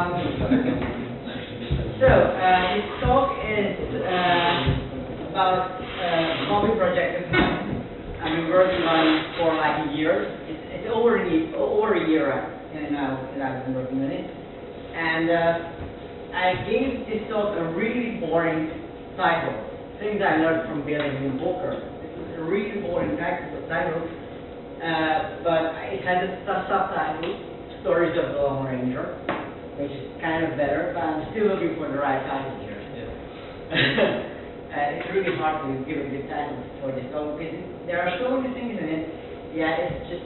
This talk is about a hobby project of mine. I've been working on it for like a year. It's over a year now that I've been working on it. And I gave this talk a really boring title, things I learned from building in poker. It's a really boring title, but it has a subtitle, Stories of the Long Ranger, which is kind of better, but I'm still looking for the right title here. Yeah. It's really hard to give a good title for this talk because there are so many things in it. Yeah, it's just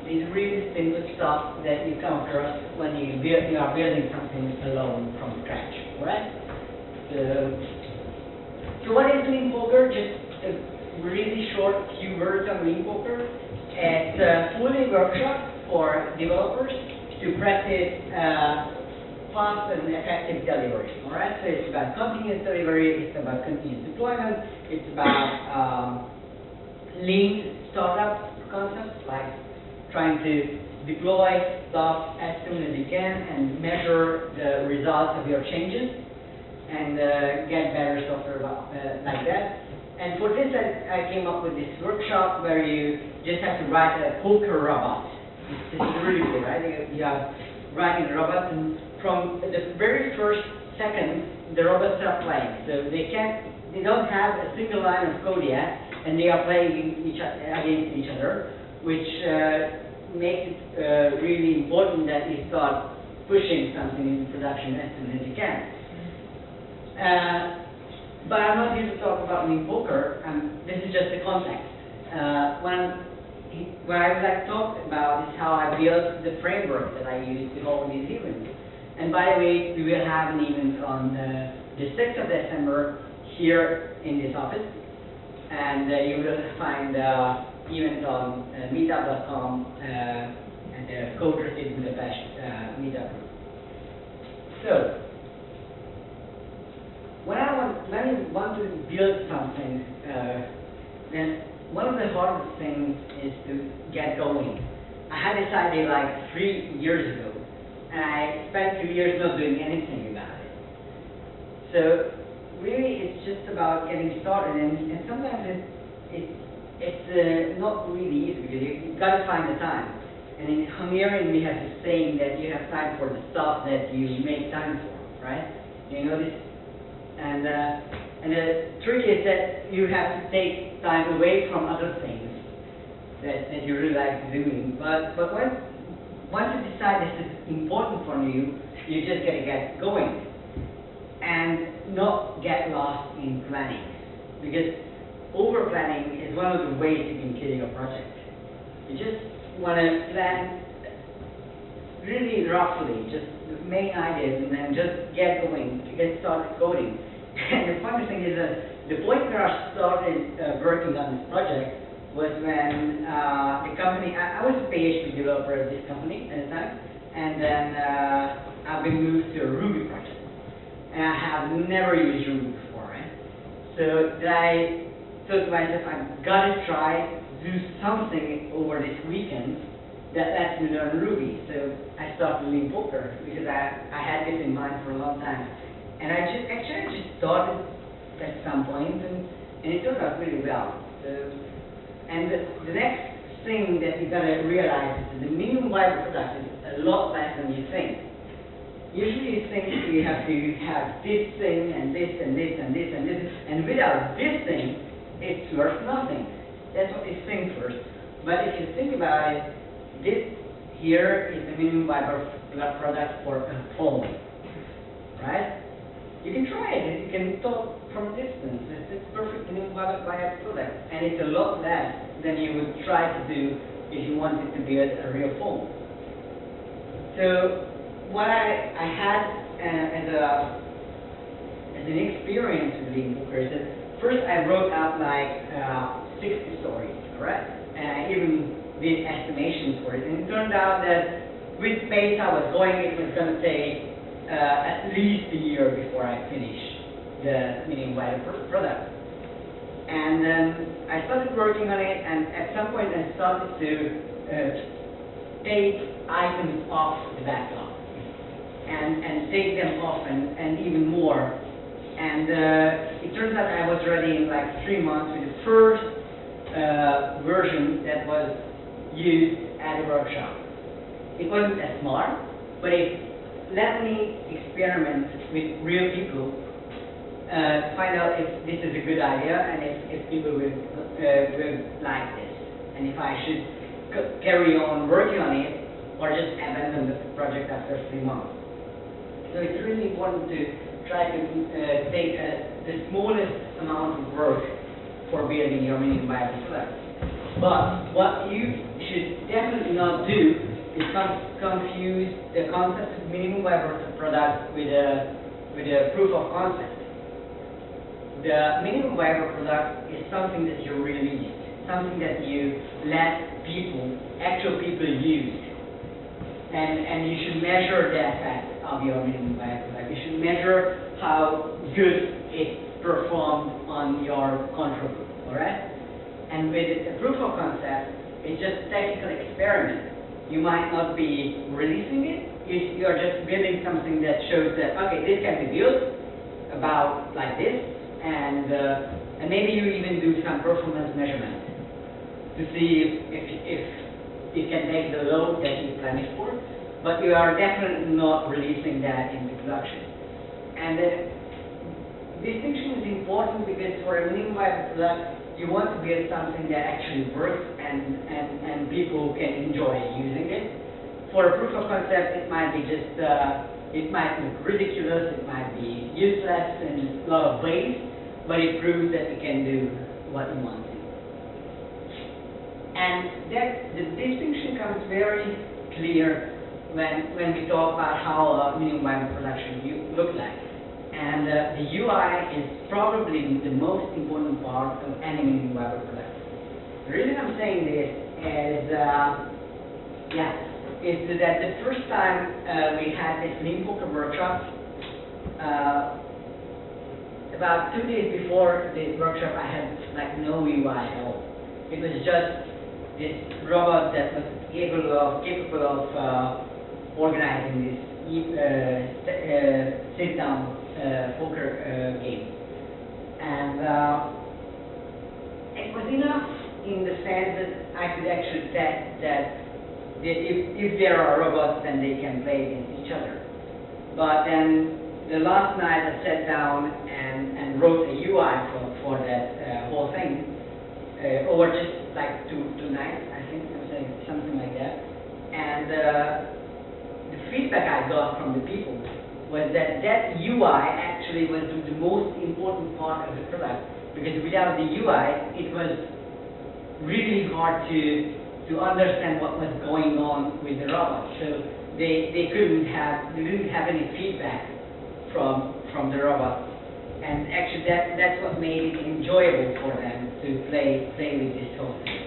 these really simple stuff that you come across when you are building something alone from scratch, right? So what is lean poker? Just a really short few words on lean poker. It's a fully workshop for developers to practice fast and effective delivery. All right, so it's about continuous delivery, it's about continuous deployment, it's about lean startup concepts, like trying to deploy stuff as soon as you can and measure the results of your changes and get better software like that. And for this, I came up with this workshop where you just have to write a poker robot. It's really cool, right? You are writing a robot, and from the very first second, the robots are playing. So they don't have a single line of code yet, and they are playing against each other, which makes it really important that you start pushing something in production as soon as you can. But I'm not here to talk about lean poker. This is just the context. What I would like to talk about is how I built the framework that I use to hold these events. And by the way, we will have an event on the 6th of December here in this office. And you will find the event on meetup.com and the Coders in Budapest meetup group. So, when you want to build something, then one of the hardest things is to get going. I had this idea like 3 years ago, and I spent 2 years not doing anything about it. So really, it's just about getting started, and sometimes it's not really easy because you've got to find the time. And in Hungarian, we have this saying that you have time for the stuff that you make time for, right? You know this? And the trick is that you have to take time away from other things that you really like doing. But once you decide this is important for you, you just gotta get going and not get lost in planning, because over planning is one of the ways you can kill your project. You just want to plan really roughly, just the main ideas, and then just get going, get started coding. And the funny thing is that the point where I started working on this project was when the company, I was a PHP developer at this company at the time, and then I've been moved to a Ruby project. And I have never used Ruby before, right? So I thought to myself, I've got to try to do something over this weekend that lets me learn Ruby. So I started lean poker because I had this in mind for a long time. And I just started at some point, and it turned out really well. And the next thing that you gotta realize is that the minimum viable product is a lot less than you think. Usually you think you have to have this thing and this and this and this and this, and without this thing, it's worth nothing. That's what you think first. But if you think about it, this here is the minimum viable product for a phone, right? You can try it. You can talk from a distance. It's perfect minimum viable product, and it's a lot less than you would try to do if you wanted to build a real phone. So what I had as an experience with lean poker is that first I wrote out like 60 stories, right? And I even did estimations for it, and it turned out that with the pace I was going, it was going to take at least a year before I finished the minimum viable product. And then I started working on it, and at some point I started to take items off the backlog. and take them off and even more. And it turns out I was ready in like 3 months with the first version that was used at a workshop. It wasn't as smart, but it let me experiment with real people to find out if this is a good idea and if people would like this, and if I should carry on working on it or just abandon the project after 3 months. So it's really important to try to take the smallest amount of work for building your minimum viable product. But what you should definitely not do is confuse the concept of minimum viable product with a proof of concept. The minimum viable product is something that you release, something that you let people, actual people use. And you should measure the effect of your minimum viable product. You should measure how good it performed on your control group, alright? And with a proof of concept, it's just a technical experiment. You might not be releasing it, you're just building something that shows that, okay, this can be built about like this, and maybe you even do some performance measurement to see if it can take the load that you plan it for, but you are definitely not releasing that into production. And the distinction is important because for a minimum viable product, you want to build something that actually works and people can enjoy using it. For a proof of concept, it might be just, it might look ridiculous, it might be useless in a lot of ways, but it proves that you can do what you want to. And that the distinction comes very clear when we talk about how a minimum viable production look like. And the UI is probably the most important part of any minimum viable product. The reason I'm saying this is, is that the first time we had this Lean Poker workshop, about 2 days before this workshop, I had like no UI at all. It was just this robot that was capable of organizing this sit-down poker game. And it was enough in the sense that I could actually test that if there are robots, then they can play against each other. But then the last night I sat down and wrote a UI for that whole thing over just like two nights, I think, something like that. And the feedback I got from the people was that UI actually was the most important part of the product, because without the UI, it was really hard to understand what was going on with the robot. So they didn't have any feedback from the robot, and actually that's what made it enjoyable for them to play with this whole thing.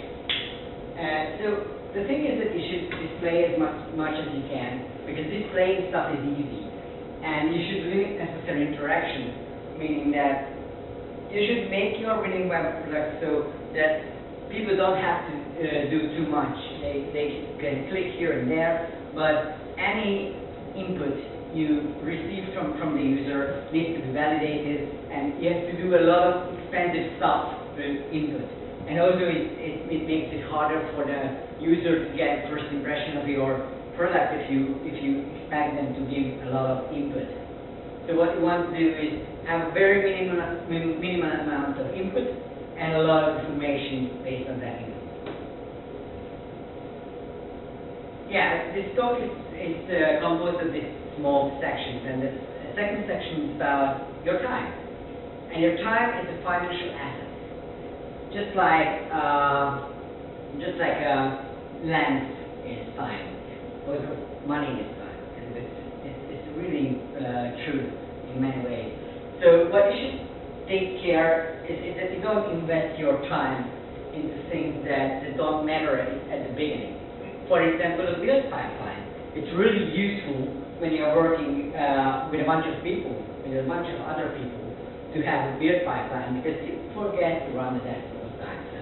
So the thing is that you should display as much as you can, because displaying stuff is easy, and you should limit necessary interaction, meaning that you should make your winning web product so that people don't have to do too much. They can click here and there, but any input you receive from the user needs to be validated, and you have to do a lot of expensive stuff with input. And also it makes it harder for the user to get first impression of your product if you expect them to give a lot of input. So what you want to do is have a very minimal amount of input and a lot of information based on that input. Yeah, this talk is composed of these small sections, and the second section is about your time. And your time is a financial asset. Just like land is time, also money is time, and it's really true in many ways. So what you should take care is that you don't invest your time into things that don't matter at the beginning. For example, a build pipeline. It's really useful when you're working with a bunch of people, with a bunch of other people, to have a build pipeline, because you forget to run the test all the time. So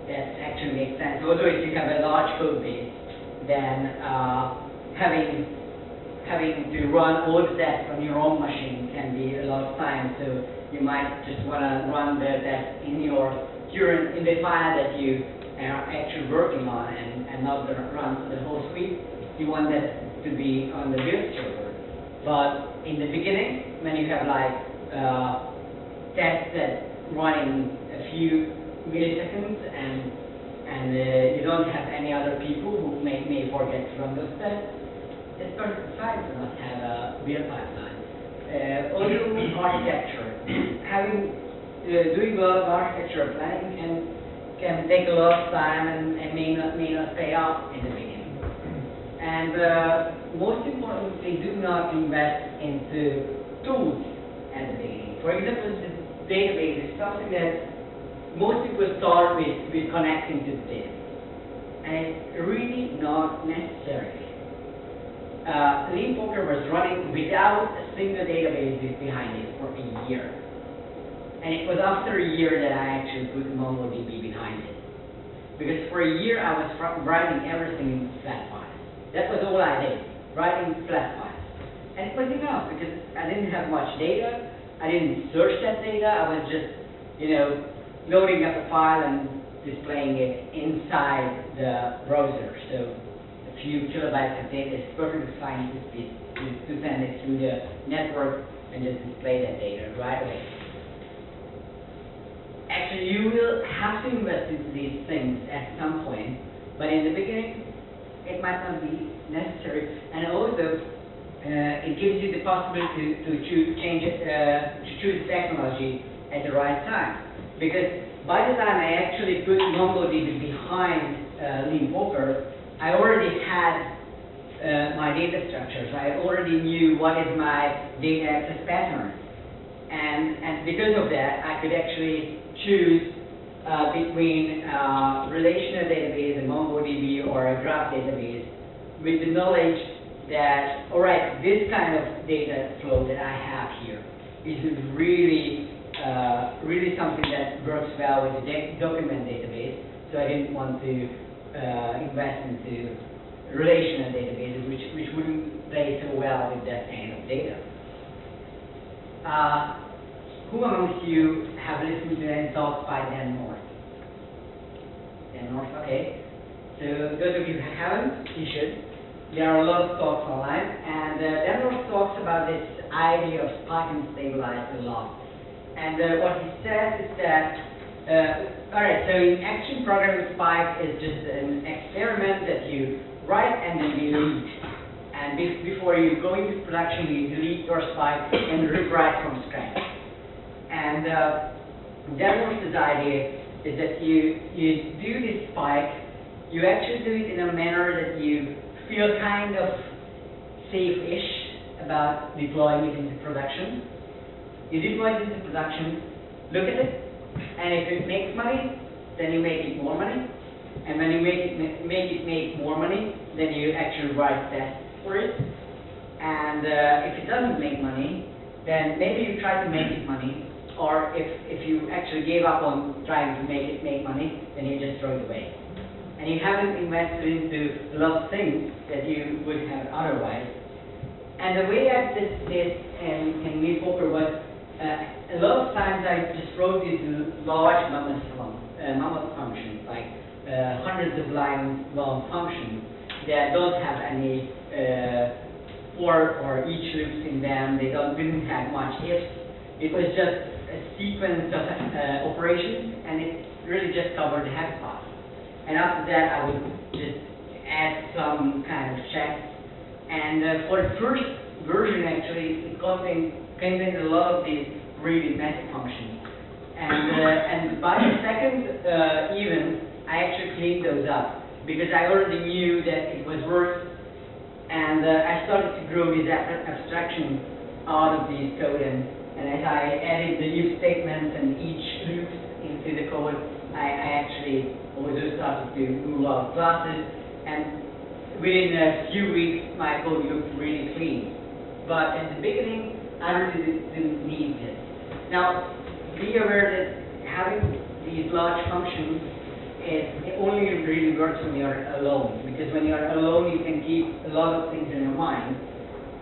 that actually makes sense. Although if you have a large code base, then having having to run all the tests on your own machine can be a lot of time. So you might just want to run the test in the file that you are actually working on, and not run the whole suite. You want that to be on the build server. But in the beginning, when you have like tests that run in a few milliseconds, and you don't have any other people who may forget to run those tests, it's perfectly fine to not have a build pipeline. Also, architecture. Doing a lot of architecture planning can take a lot of time and may not pay off in the beginning. And most importantly, do not invest into tools at the beginning. For example, the database is something that most people start with connecting to the database, and it's really not necessary. Lean Poker was running without a single database behind it for a year. And it was after a year that I actually put MongoDB behind it. Because for a year I was writing everything in flat files. That was all I did, writing flat files. And it was enough because I didn't have much data. I didn't search that data. I was just, loading up a file and displaying it inside the browser. So a few kilobytes of data is perfectly fine to send it through the network and just display that data right away. Actually, you will have to invest into these things at some point, but in the beginning, it might not be necessary. And also, it gives you the possibility to choose technology at the right time. Because by the time I actually put MongoDB behind Lean Poker, I already had my data structures. I already knew what is my data access pattern. And because of that, I could actually choose between relational database, a MongoDB, or a graph database, with the knowledge that, all right, this kind of data flow that I have here is really something that works well with the document database. So I didn't want to invest into relational databases, which wouldn't play so well with that kind of data. Who amongst you have listened to any talks by Dan North? Dan North, okay. So those of you who haven't, you should. There are a lot of talks online, and Dan North talks about this idea of spike and stabilize a lot. And what he says is that, alright, so in action programming, spike is just an experiment that you write and then delete. And before you go into production, you delete your spike and rewrite from scratch. And Dan North's idea is that you do this spike, you actually do it in a manner that you feel kind of safe-ish about deploying it into production. You deploy it into production, look at it, and if it makes money, then you make it more money. And when you make it make more money, then you actually write tests for it. And if it doesn't make money, then maybe you try to make it money. Or if you actually gave up on trying to make it make money, then you just throw it away. And you haven't invested into a lot of things that you would have otherwise. And the way I did this in Lean Poker was, a lot of times I just wrote these large mammoth functions, like hundreds of lines long functions that don't have any for or each loops in them. They didn't have much ifs. It was just a sequence of operations, and it really just covered the hash path. And after that, I would just add some kind of checks. And for the first version, actually, it contained a lot of these really messy functions. And by the second even, I actually cleaned those up because I already knew that it was worth. And I started to grow this abstraction out of these code. And as I added the if statements and each loop into the code, I actually also started to move out classes. And within a few weeks, my code looked really clean. But at the beginning, I really didn't need this. Now, be aware that having these large functions, it only really works when you're alone. Because when you're alone, you can keep a lot of things in your mind.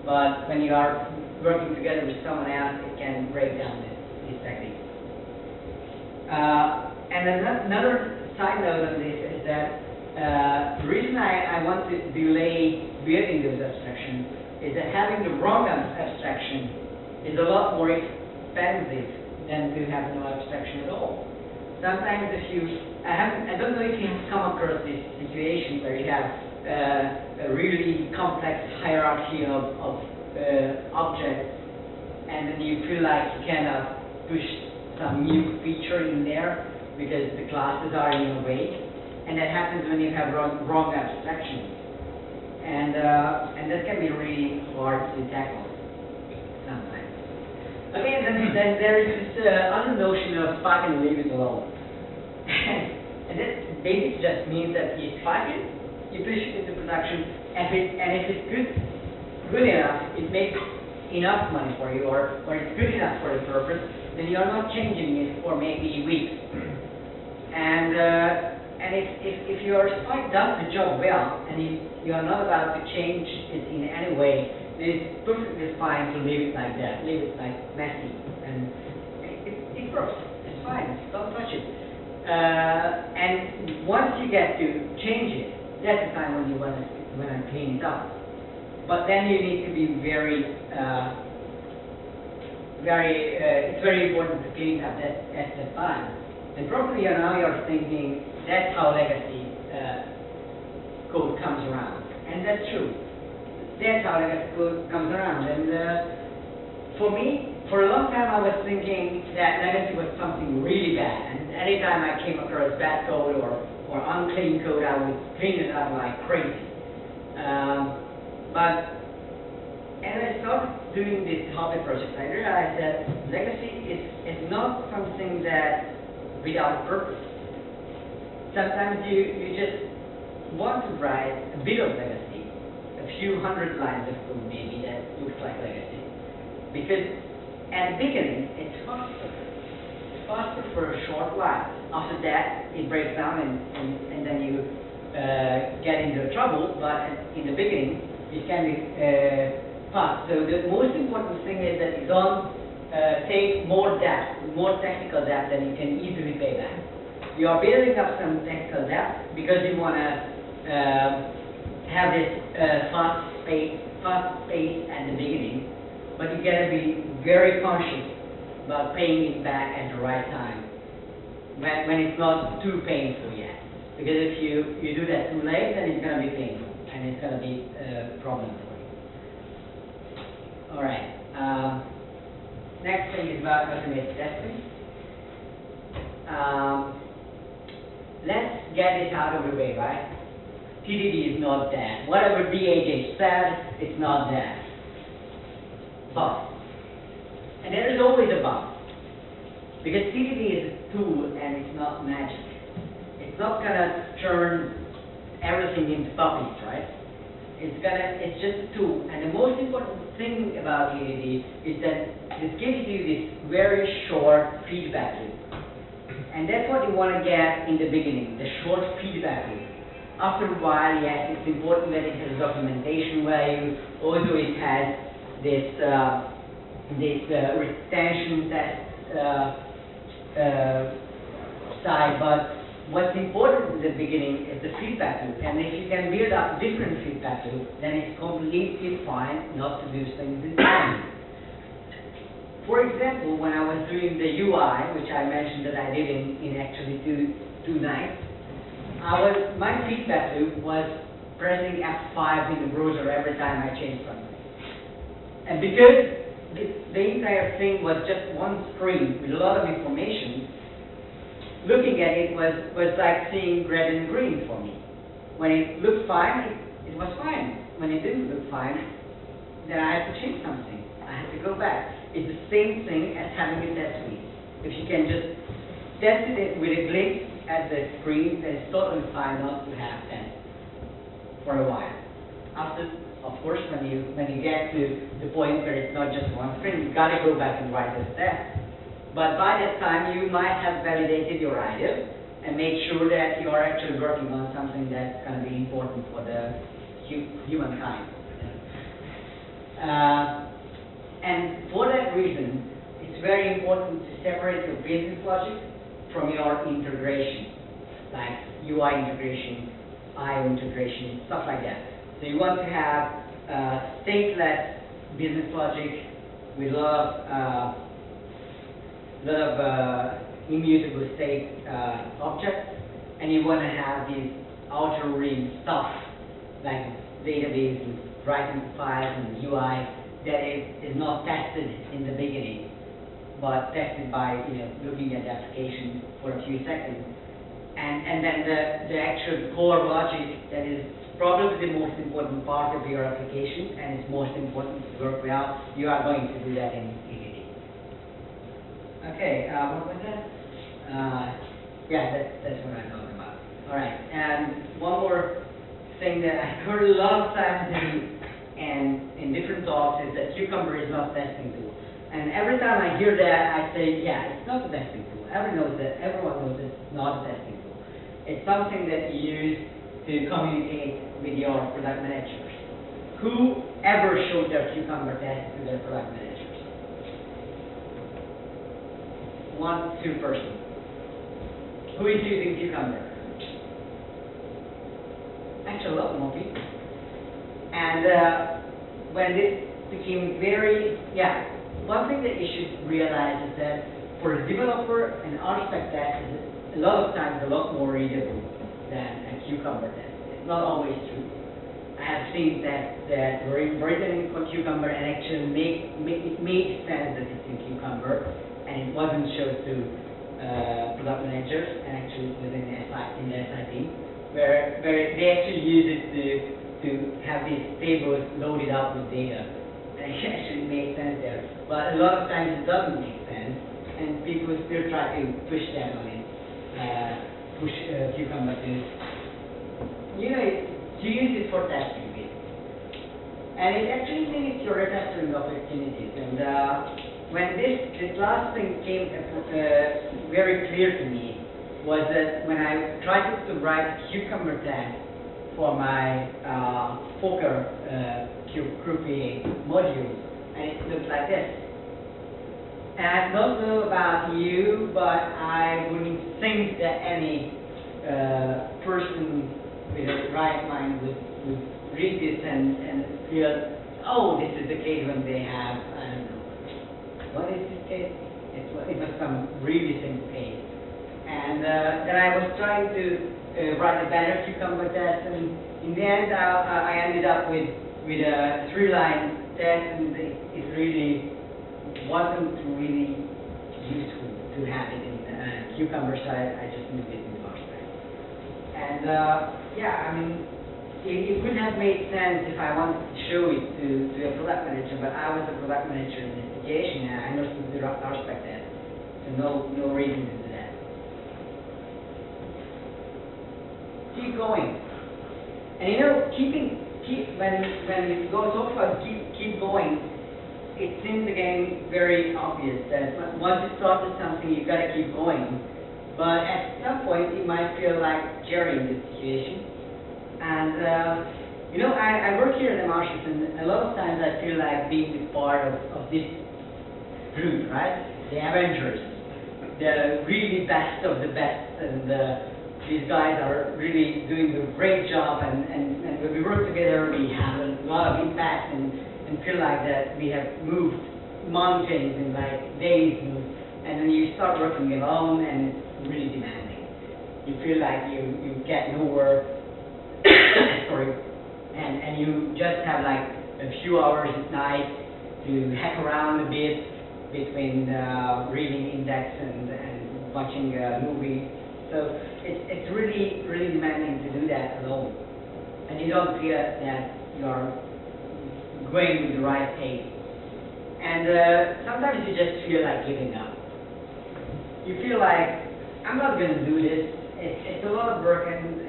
but when you are working together with someone else, it can break down these techniques. And another side note on this is that the reason I want to delay building those abstractions is that having the wrong abstraction is a lot more expensive than to have no abstraction at all. Sometimes if you, I don't know if you've come across this situation where you have a really complex hierarchy of objects, and then you feel like you cannot push some new feature in there because the classes are in your way, and that happens when you have wrong abstractions, and that can be really hard to tackle sometimes. Okay, and then there is this other notion of spike and leave it alone. And that basically just means that you spike it, you push it into production, and if it's good enough, it makes enough money for you, or it's good enough for the purpose, then you're not changing it for maybe weeks. And if your spike does the job well, and you are not about to change it in any way, it's perfectly fine to leave it like that, leave it like messy, and it works. It's fine. Don't touch it. And once you get to change it, that's the time when you want to clean it up. But then you need to be very, it's very important to clean up at that time. And probably now you're thinking that's how legacy code comes around, and that's true. That's how legacy code comes around. And for me, for a long time I was thinking that legacy was something really bad, and anytime I came across bad code or unclean code, I would clean it up like crazy. But as I started doing this hobby project, I realized that legacy is not something that without purpose. Sometimes you just want to write a bit of legacy, a few hundred lines of code maybe that looks like legacy, because at the beginning it's faster. It's faster for a short while. After that it breaks down and then you get into trouble, but in the beginning it can be fast. So the most important thing is that you don't take more debt, more technical debt than you can easily pay back. You are building up some technical debt because you want to have this fast pace at the beginning, but you got to be very conscious about paying it back at the right time, when it's not too painful yet. Because if you do that too late, then it's going to be painful, and it's going to be a problem for you. All right. Next thing is about automated testing. Let's get it out of the way, right? TDD is not dead. Whatever DHH said, it's not dead. But, and there is always a but, because TDD is a tool and it's not magic. It's not gonna turn everything into puppies, right? It's just a tool, and the most important thing about TDD is that it gives you this very short feedback loop. And that's what you want to get in the beginning, the short feedback loop. After a while, yes, it's important that it has documentation value. Also, it has this retention test side. But what's important in the beginning is the feedback loop. And if you can build up different feedback loops, then it's completely fine not to do things in time. For example, when I was doing the UI, which I mentioned that I did in actually two nights, my feedback loop was pressing F5 in the browser every time I changed something. And because the entire thing was just one screen with a lot of information, looking at it was like seeing red and green for me. When it looked fine, it was fine. When it didn't look fine, then I had to change something. I had to go back. It's the same thing as having a test suite. If you can just test it with a glimpse at the screen, then it's totally fine not to have that for a while. After, of course, when you get to the point where it's not just one screen, you gotta go back and write the test. But by that time, you might have validated your idea and made sure that you are actually working on something that's going to be important for the humankind. And for that reason, it's very important to separate your business logic from your integration, like UI integration, IO integration, stuff like that. So you want to have stateless business logic with a lot of immutable state objects, and you want to have these outer ring stuff like database and writing files and UI that is not tested in the beginning, but tested by looking at the application for a few seconds, and then the actual core logic that is probably the most important part of your application and it's most important to work well. You are going to do that in EDD. Okay, what was that? Yeah, that's what I'm talking about. All right, and one more thing that I heard a lot of times in different talks is that Cucumber is not a testing tool. And every time I hear that, I say, yeah, it's not a testing tool. Everyone knows it's not a testing tool. It's something that you use to communicate with your product managers. Who ever showed their Cucumber test to their product managers? 1, 2 person. Who is using Cucumber? Actually, a lot more people. And when this became one thing that you should realize is that for a developer, an architect test is a lot of times a lot more readable than a Cucumber test. It's not always true. I have seen that were written in Cucumber and actually it made sense that it's in Cucumber, and it wasn't shown to product managers, and actually within the SI team, where they actually use it to have these tables loaded up with data, and it actually made sense there. But a lot of times it doesn't make sense, and people still try to push that on it, push Cucumber to use it for testing it. And it actually limits your refactoring opportunities. And when this last thing came very clear to me was that when I tried to write a Cucumber test for my Fokker Groupie module, and it looked like this. And I don't know about you, but I wouldn't think that any person with a right mind would read this and feel, oh, this is the case when they have, I don't know, what is this case? It was some really simple case. And then I was trying to write a better Cucumber test, and in the end I ended up with a 3-line test, and it really wasn't really useful to have it in Cucumber, so I just moved it into Architect. And I mean, it could have made sense if I wanted to show it to a product manager, but I was a product manager in this situation, and I understood the Architect test, so no reason to do that. Keep going. And when we talk about keep going, it seems again very obvious that once you start with something, you've got to keep going. But at some point, it might feel like Jerry in this situation. And I work here at the Marshalls, and a lot of times I feel like being part of this group, right? The Avengers, the really best of the best, and these guys are really doing a great job. And when we work together, we have a lot of impact and feel like that we have moved mountains in like days, and then you start working alone, and it's really demanding. You feel like you get nowhere, sorry, and you just have like a few hours at night to hack around a bit between reading index and watching a movie. So it's really demanding to do that alone, and you don't feel that you are going with the right pace. And sometimes you just feel like giving up. You feel like, I'm not going to do this. It's a lot of work, and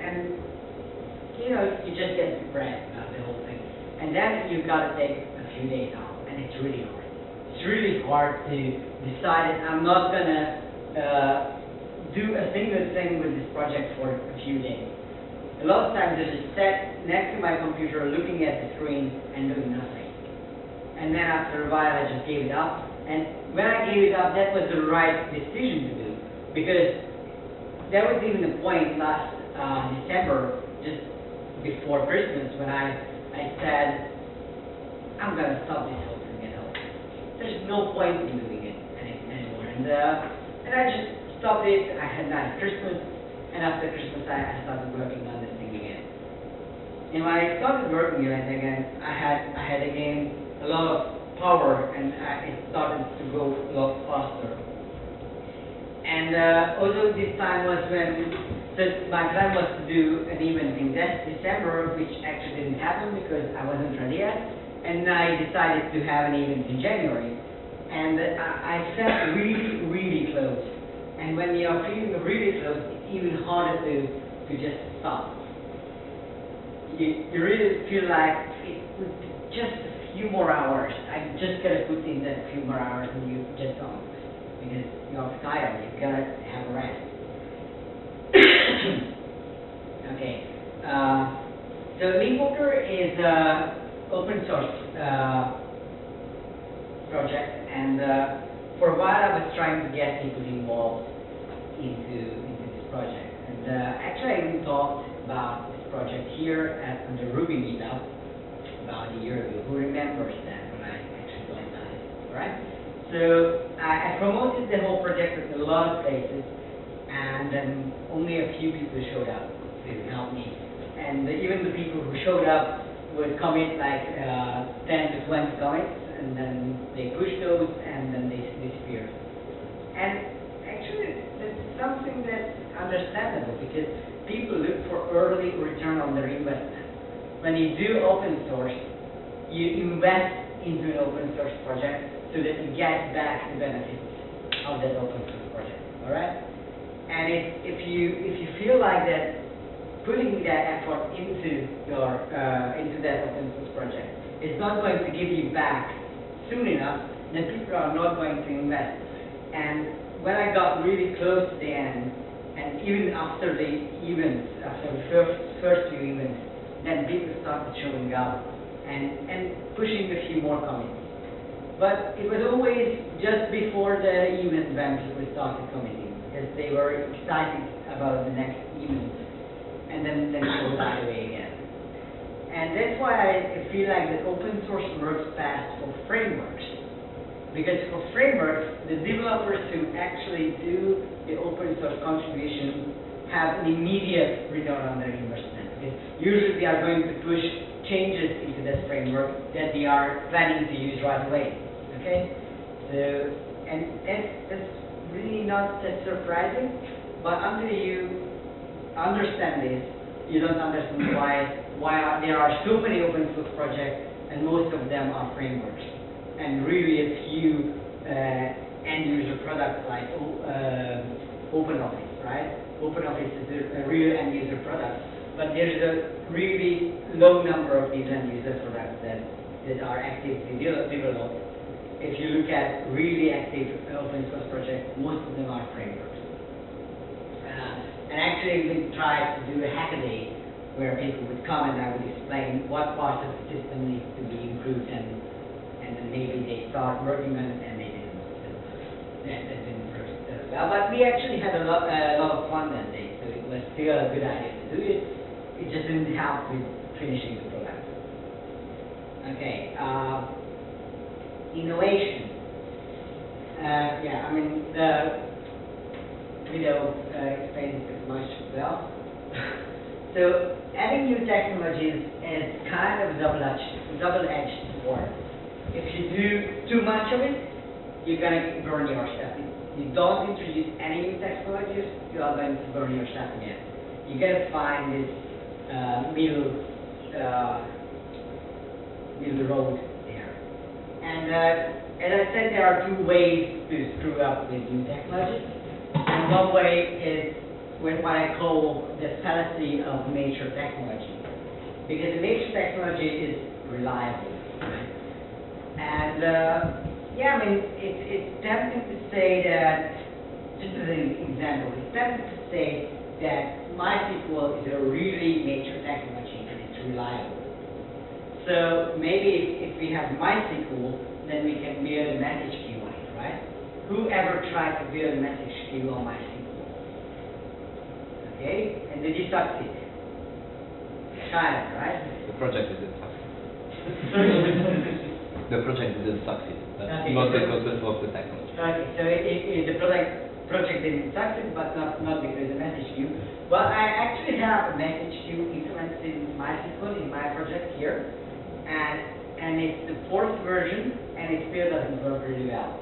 you just get depressed about the whole thing. And then you've got to take a few days off, and it's really hard. It's really hard to decide that I'm not going to do a single thing with this project for a few days. A lot of times I just sat next to my computer looking at the screen and doing nothing. and then after a while I just gave it up. And when I gave it up, that was the right decision to do, because there was even a point last December, just before Christmas, when I said, I'm going to stop this whole thing at home. There's no point in doing it anymore. And I just stopped it. I had a nice Christmas, and after Christmas I started working on this thing again. And when I started working on it again, I had again a lot of power, and it started to go a lot faster. And also this time was when my plan was to do an event in December, which actually didn't happen because I wasn't ready yet. And I decided to have an event in January. And I felt really, really close. And when you are feeling really close, it's even harder to just stop. You really feel like it would just a few more hours. I just gotta put in that few more hours, and you just don't, because you're tired. You gotta have a rest. Okay. So Linkwater is an open source project, and for a while I was trying to get people involved into this project. And actually I even talked about this project here at the Ruby meetup about a year ago. Who remembers that, when I actually went on it, right? So I promoted the whole project at a lot of places, and then only a few people showed up to help me. And even the people who showed up would commit like 10 to 20 commits, and then they push those, and then they disappear. And actually, that's something that's understandable, because people look for early return on their investment. When you do open source, you invest into an open source project so that you get back the benefits of that open source project. All right? And if you feel like that, putting that effort into that open source project is not going to give you back soon enough, then people are not going to invest. And when I got really close to the end, and even after the events, after the first few events, then people started showing up and pushing a few more commits. But it was always just before the event when people started committing, because they were excited about the next event, and then they go right away again. And that's why I feel like the open source works best for frameworks. Because for frameworks, the developers who actually do the open source contribution have an immediate return on their investment. Because usually they are going to push changes into that framework that they are planning to use right away. Okay? So, and that's really not that surprising, but until you understand this, you don't understand why there are so many open source projects and most of them are frameworks, and really a few end user products like OpenOffice, right? OpenOffice is a real end user product, but there's a really low number of these end user products that are actively developed. If you look at really active open source projects, most of them are frameworks. And actually we tried to do a hackaday where people would come and I would explain what parts of the system needs to be improved, and then maybe they start working on it and they didn't. So that didn't work well. But we actually had a lot of fun that day, so it was still a good idea to do it. It just didn't help with finishing the product. Okay. Innovation. Yeah, I mean, the video explains it much well. So, adding new technologies is kind of double-edged sword. If you do too much of it, you're going to burn yourself. If you don't introduce any new technologies, you are going to burn yourself again. You got to find this middle road. And as I said, there are two ways to screw up with new technologies. And one way is with what I call the fallacy of major technology. Because the major technology is reliable. Right? And yeah, I mean, it's tempting to say that, just as an example, it's tempting to say that MySQL is a really major technology and it's reliable. So maybe if we have MySQL, then we can build a message queue on it, right? Whoever tried to build a message queue on MySQL? Okay, and did you succeed? Kind of, right? The project didn't succeed. The project didn't succeed. That's Okay. not because of the technology. Okay, so the project didn't succeed, but not because of the message queue. Well, I actually have a message queue implemented in MySQL in my project here, and it's the 4th version, and it still doesn't work really well.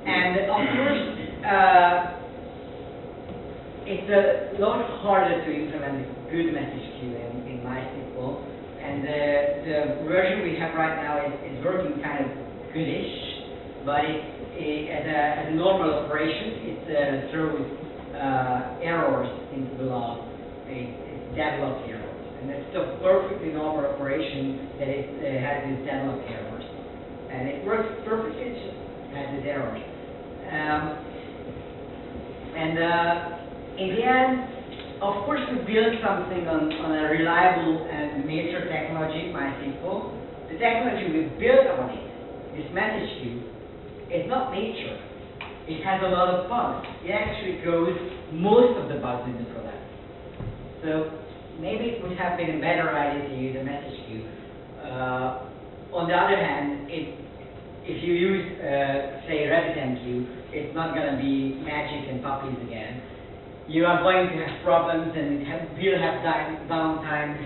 And of course, it's a lot harder to implement a good message queue in MySQL, and the version we have right now is working kind of goodish, but as a normal operation, it throws errors into the log. It's deadlock errors, and it's a perfectly normal operation that it has these deadlock errors, and it works perfectly. It just has these errors, in the end, of course, we built something on a reliable and mature technology, MySQL. The technology we built on it, this message queue, is not mature. It has a lot of bugs. It actually grows most of the bugs in the product. So maybe it would have been a better idea to use a message queue. On the other hand, if you use, say, RabbitMQ, it's not going to be magic and puppies again. You are going to have problems, and will have downtimes,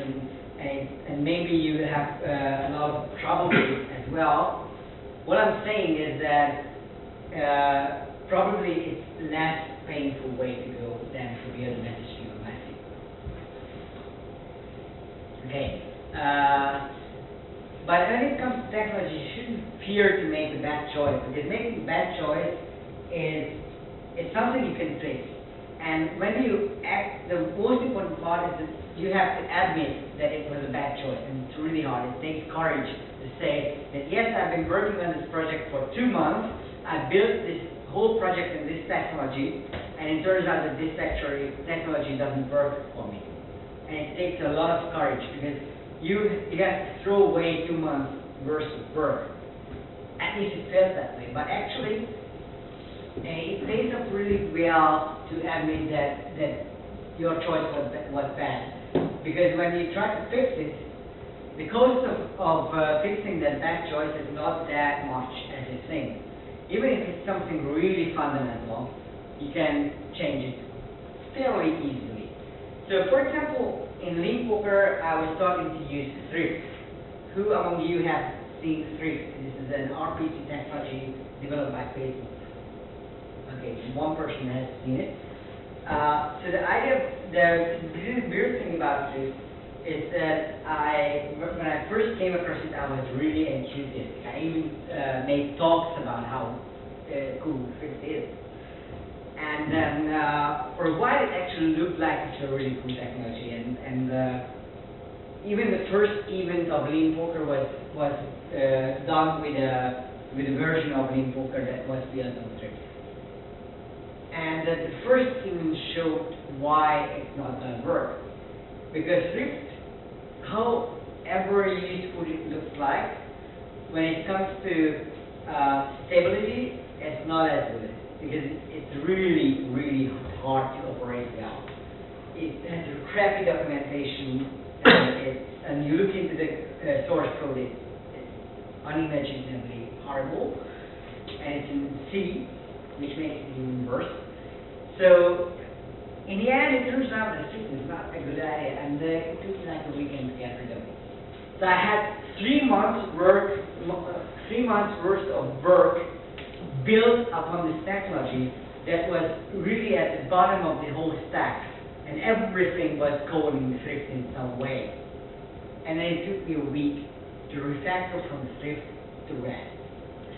and maybe you will have a lot of trouble with it as well. What I'm saying is that probably it's a less painful way to go than to build a message queue on MySQL. Okay. But when it comes to technology, you shouldn't fear to make a bad choice, because making a bad choice is something you can fix. And when you act, the most important part is that you have to admit that it was a bad choice, and it's really hard. It takes courage to say that, yes, I've been working on this project for 2 months, I built this whole project in this technology, and it turns out that this technology doesn't work for me. And it takes a lot of courage, because you have to throw away 2 months worth of work. At least it feels that way. But actually, it pays up really well to admit that your choice was bad. Because when you try to fix it, the cost of fixing that bad choice is not that much as you think. Even if it's something really fundamental, you can change it fairly easily. So, for example, in Limpoker, I was starting to use Thrift. Who among you have seen Thrift? This is an RPG technology developed by Facebook. Okay, one person has seen it. So the idea, the weird thing about Thrift is that when I first came across it, I was really enthusiastic. I even made talks about how cool Thrift is. And then for a while, it actually looked like it's a really cool technology. And even the first event of Limpoker was done with a version of Limpoker that was built on Thrift. And the first even showed why it's not going to work. Because Thrift, however useful it looks like, when it comes to stability, it's not as good. Because it's really, really hard to operate well. It has a crappy documentation, and you look into the source code, it's unimaginably horrible, and it's in C, which makes it even worse. So, in the end, it turns out that Thrift is not a good idea, and it took me like a weekend to get rid of it. So I had 3 months worth of work built upon this technology that was really at the bottom of the whole stack, and everything was coded in Thrift in some way. And then it took me a week to refactor from Thrift to REST.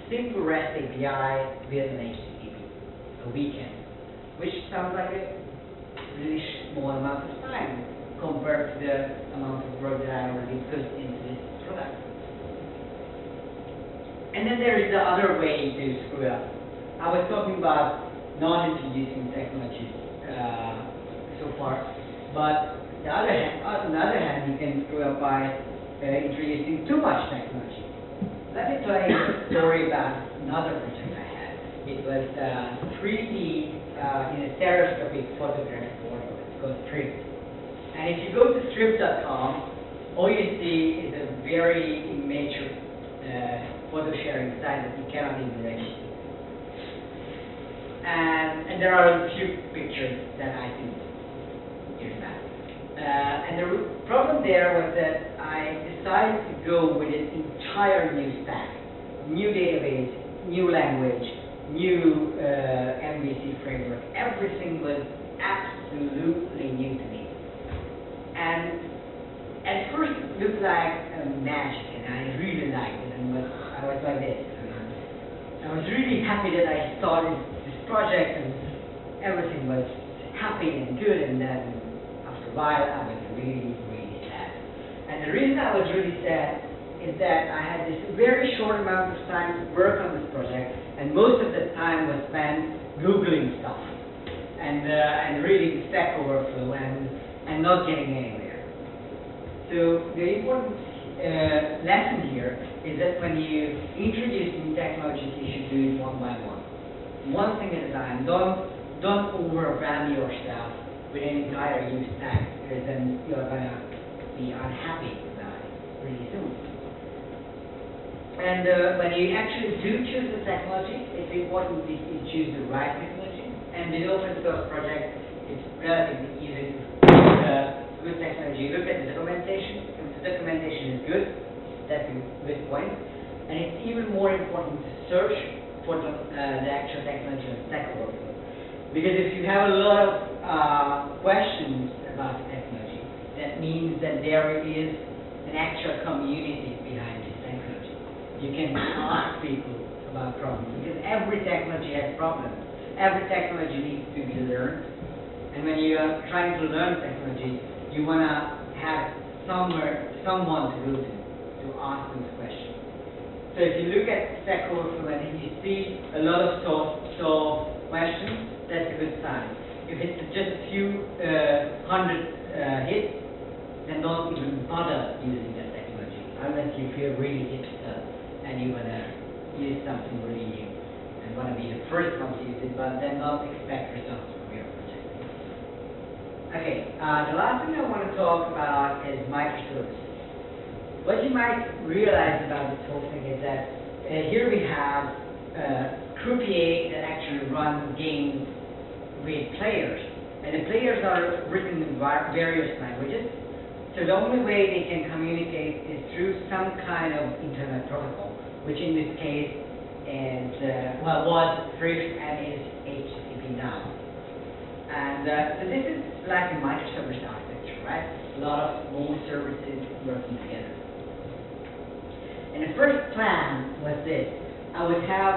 Simple REST API built on HTTP. A weekend. Which sounds like a really small amount of time compared to the amount of work that I already put into this product. And then there is the other way to screw up. I was talking about not introducing technologies so far, but on the other hand, you can screw up by introducing too much technology. Let me tell you a story about another project I had. It was 3D in a stereoscopic photograph photo. It's called Strip. And if you go to strip.com, all you see is a very immature photo sharing site that you cannot even register. And there are a few pictures that I think here's that. And the problem there was that I decided to go with an entire new stack, new database, new language, new MVC framework. Everything was absolutely new to me. And at first it looked like magic, and I really liked it, and I was like this. I was really happy that I started this project, and everything was happy and good, and then after a while I was really, really sad. And the reason I was really sad is that I had this very short amount of time to work on this project, and most of the time was spent Googling stuff, and reading Stack Overflow, and not getting anywhere. So the important lesson here is that when you introduce new technologies, you should do it one by one. One thing at a time. Don't overwhelm yourself with an entire new stack, because then you're going to be unhappy about it really soon. And when you actually do choose the technology, it's important that you choose the right technology. And with open source projects, it's relatively easy to good technology. Look at the documentation. If the documentation is good, that's a good point. And it's even more important to search for the actual technology on Stack Overflow. Because if you have a lot of questions about technology, that means that there is an actual community behind this technology. You can ask people about problems, because every technology has problems. Every technology needs to be learned. And when you are trying to learn technology, you want to have someone to go to ask those questions. So if you look at Stack Overflow and you see a lot of solved questions, that's a good sign. If it's just a few hundred hits, then don't even bother using that technology, unless you feel really hipster and you want to use something really new and want to be the first one to use it, but then don't expect results from your project. Okay, the last thing I want to talk about is microservices. What you might realize about this whole thing is that here we have croupier that actually runs games with players, and the players are written in various languages. So the only way they can communicate is through some kind of internet protocol, which in this case is was Swift and is HTTP now. And so this is like a microservice architecture, right? A lot of small services working together. And the first plan was this. I would have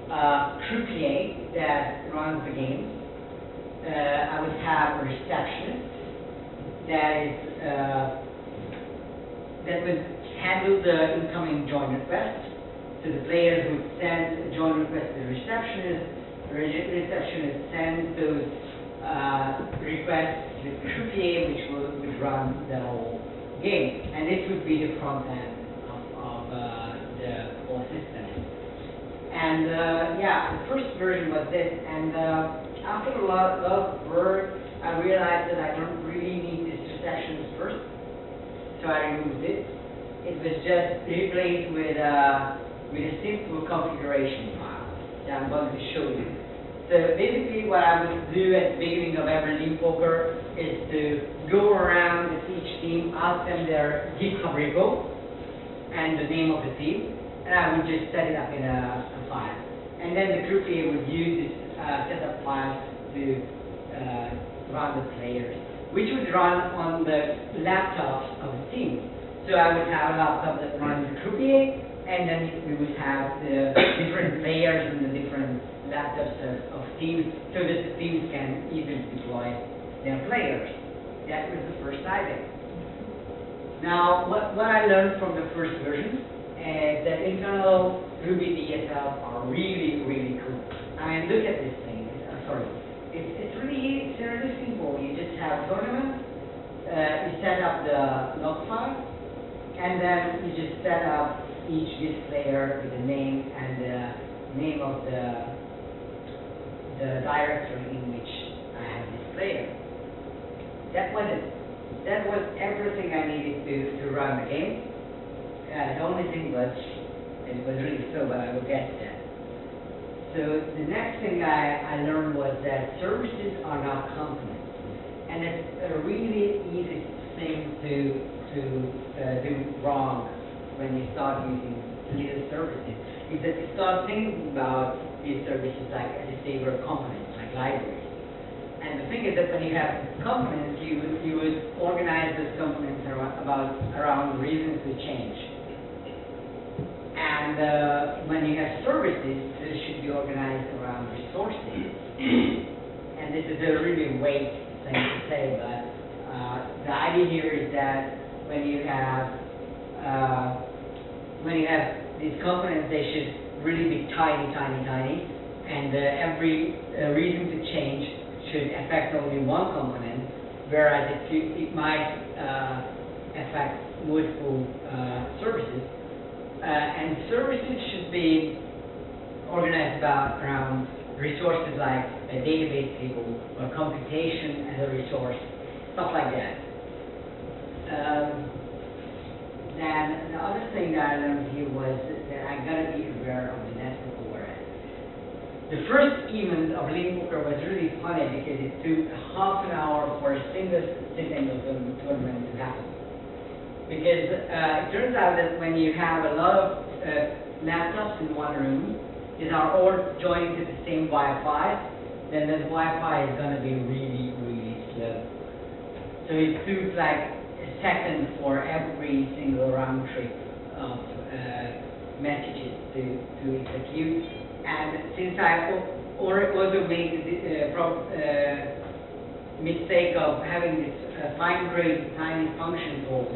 a croupier that runs the game. I would have a receptionist that would handle the incoming join request. So the players would send a join request to the receptionist. The receptionist sends those requests to the croupier, which would run the whole game. And this would be the front end of the whole system. And the first version was this. And after a lot of work, I realized that I don't really need this receptionist first. So I removed it. It was just replaced with a simple configuration file that I'm going to show you. So basically what I would do at the beginning of every league poker is to go around with each team, ask them their GitHub repo and the name of the team, and I would just set it up in a file. And then the croupier would use this setup file to run the players, which would run on the laptops of the team. So I would have a laptop that runs the croupier, and then we would have the different players and the different laptops of teams, so that the teams can easily deploy their players. That was the first idea. Now, what I learned from the first version is that internal Ruby DSLs are really, really cool. I mean, look at this thing. It's really simple. You just have tournament, you set up the log file, And then you just set up each disk layer with the name and the name of the directory in which I have this layer. That was it. That was everything I needed to run the game. The only thing was, it was really slow, but I will get to that. So the next thing I learned was that services are not components. And it's a really easy thing to do wrong when you start using little services, is that you start thinking about these services like, as if they were components, like libraries. And the thing is that when you have components, you would organize those components around reasons to change. And when you have services, they should be organized around resources. And this is a really vague thing to say, but the idea here is that when you have these components, they should really be tiny, and every reason to change should affect only one component, whereas it might affect multiple services. And services should be organized around resources like a database table or computation as a resource, stuff like that. Then the other thing that I learned here was that I gotta be aware of the network overhead. The first event of Lean Poker was really funny because it took half an hour for a single sitting of the tournament to happen. Because it turns out that when you have a lot of laptops in one room, these are all joined to the same Wi-Fi, then the Wi-Fi is going to be really, really slow. So it took like a second for every single round trip of messages to execute. And since I also made the mistake of having this fine-grained tiny function calls,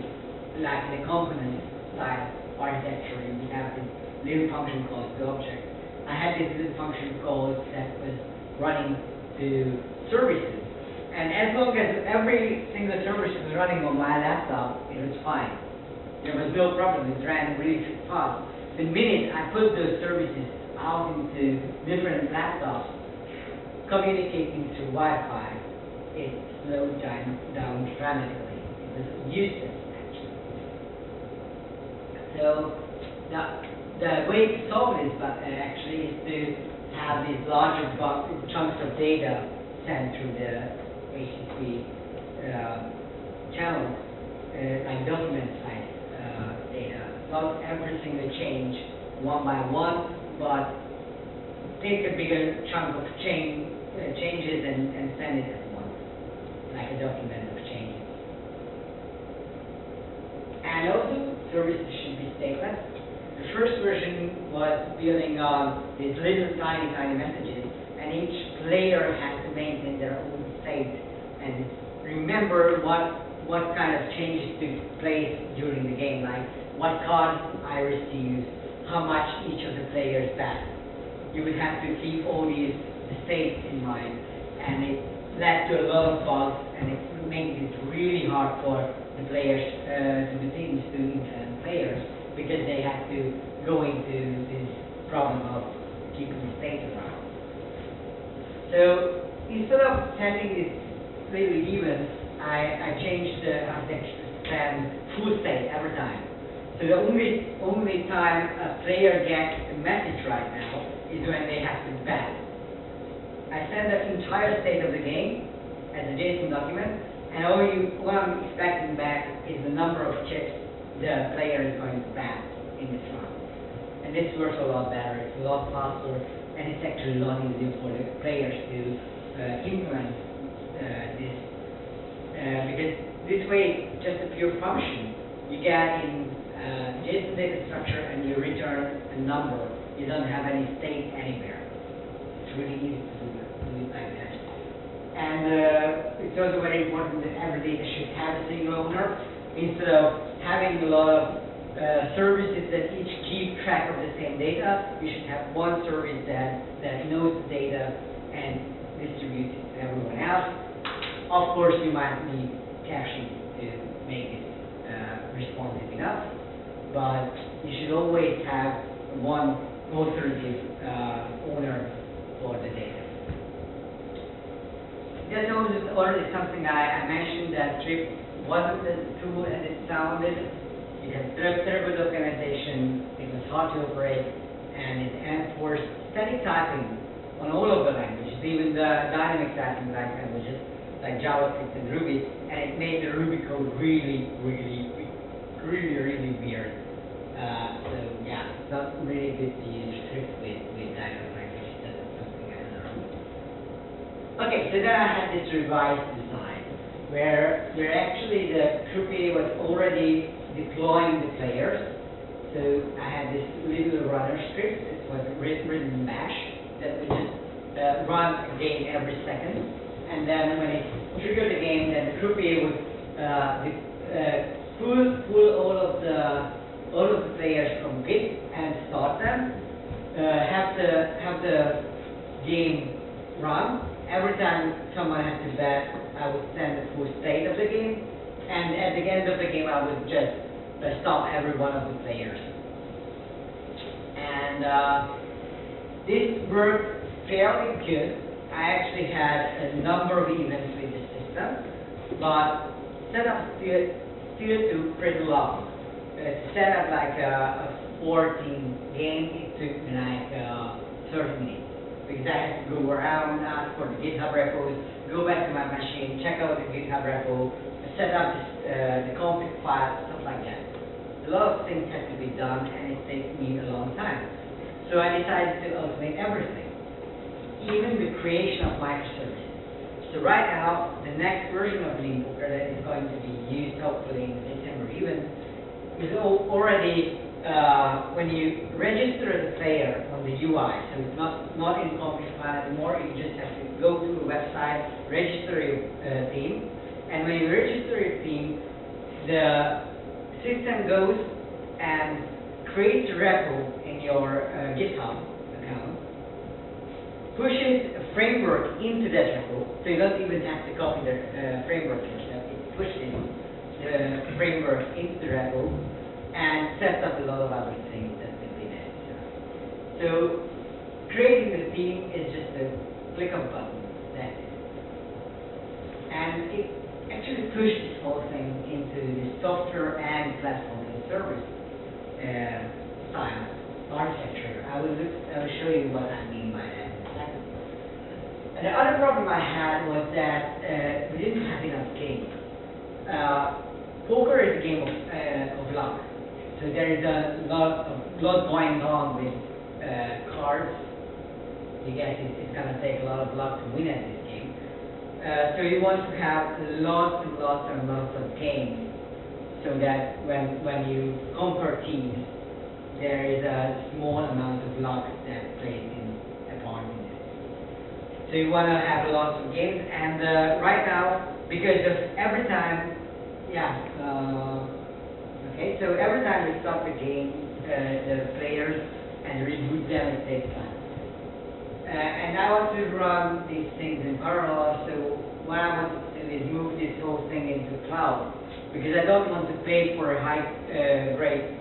like the component style architecture, you have this little function calls to object. I had this little function call that was running to services. And as long as every single service was running on my laptop, it was fine. There was no problem. It ran really fast. The minute I put those services out into different laptops, communicating through Wi-Fi, it slowed down dramatically. It was useless. So the way to solve this actually is to have these larger chunks of data sent through the HTTP channels, like document-sized data. Not every single change one by one, but take a bigger chunk of changes and send it at once, like a document of changes. And also, services should be stateless. The first version was building on these little tiny messages, and each player has to maintain their own state and remember what kind of changes took place during the game, like what cards I received, how much each of the players passed. You would have to keep all these states in mind, and it led to a lot of bugs, and it made it really hard for the players, to the teams to influence players, because they had to go into this problem of keeping the state around. So instead of sending these little events, I changed the architecture to send full state every time. So the only time a player gets a message right now is when they have to bet. I send the entire state of the game as a JSON document, and what I'm expecting back is the number of chips the player is going to bet in this round. And this works a lot better, it's a lot faster, and it's actually a lot easier for the players to implement this. Because this way, it's just a pure function. You get in JSON data structure and you return a number. You don't have any state anywhere. It's really easy to do it like that. And it's also very important that every data should have a single owner, instead of having a lot of services that each keep track of the same data. You should have one service that knows the data and distributes it to everyone else. Of course, you might need caching to make it responsive enough, but you should always have one authoritative owner for the data. That's already something I mentioned, that Trip wasn't as a tool as it sounded. It had very good organization, it was hard to operate, and it enforced static typing on all of the languages, even the dynamic typing languages like JavaScript and Ruby, and it made the Ruby code really weird. So yeah, it's not really good to use Script with dynamic languages. That's something I learned. Okay, so then I had this revised design where actually the croupier was already deploying the players. So I had this little runner script. It was written in Bash that would just run a game every second, and then when it triggered the game, then the croupier would pull all of the players from Git and start them. Have the game run. Every time someone had to bet, I would send the full state of the game, and at the end of the game, I would just stop every one of the players. And this worked fairly good. I actually had a number of events with the system, but setup still took pretty long. To set up like a 14 game, it took me like 30 minutes. Because I had to go around, ask for the GitHub repos, go back to my machine, check out the GitHub repo, set up the config file, stuff like that. A lot of things had to be done, and it takes me a long time. So I decided to automate everything, even the creation of microservices. So right now, the next version of Leanbooker that is going to be used hopefully in December even, is already when you register the player on the UI, so it's not in config file anymore. You just have to go to a website, register your theme, and when you register your theme, the system goes and creates a repo in your GitHub account, pushes a framework into that repo, so you don't even have to copy the framework yourself. It pushes the framework into the repo and sets up a lot of other things that will be necessary. So creating the theme is just a click of a button. That's it. And it actually pushed this whole thing into the software and platform as a service style architecture. I will show you what I mean by that in a second. And the other problem I had was that we didn't have enough games. Poker is a game of luck. So there is a lot going on with cards. You guess it's going to take a lot of luck to win at this game. So you want to have lots and lots of games, so that when you conquer teams, there is a small amount of luck that plays a part in this. So you want to have lots of games, and right now, because of every time, okay, so every time we stop the game, the players and reboot them, it takes time. And I want to run these things in parallel, so what I want to do is move this whole thing into cloud, because I don't want to pay for a high-grade,